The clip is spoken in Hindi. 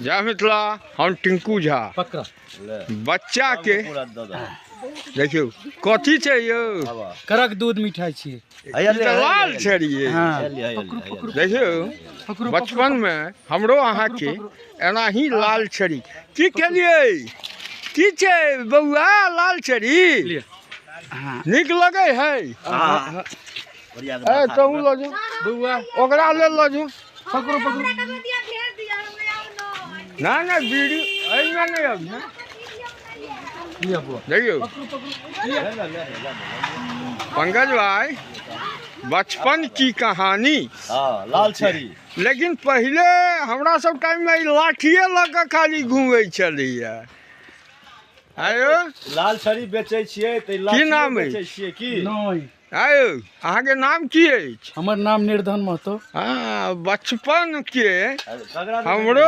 जय मिथिला। हम टिंकू झा बच्चा के देखियो कथी छै यौ करक दूध मिठाई छियै लाल छड़िए देखियो बचपन में हमरो अहाँ के एना ही लाल छड़ी की केलिए की छै बउआ लाल छड़ी निक लगे है ए कहू ल जो बउआ ओकरा ले ल जो पकड़ो पकड़ो ना ना बीड़ी एहिमे नहीं अब ना देखियो पंकज भाई बचपन की कहानी लाल छड़ी लेकिन पहले हमरा सब टाइम में लाठिए लग खाली घूमे चलिए आयो लाल छड़ी बेचे छियै त की नाम है बेचे छियै की नहीं आयो अहाँ के नाम की है? हमर नाम निर्धन महतो। हाँ बचपन के हमरो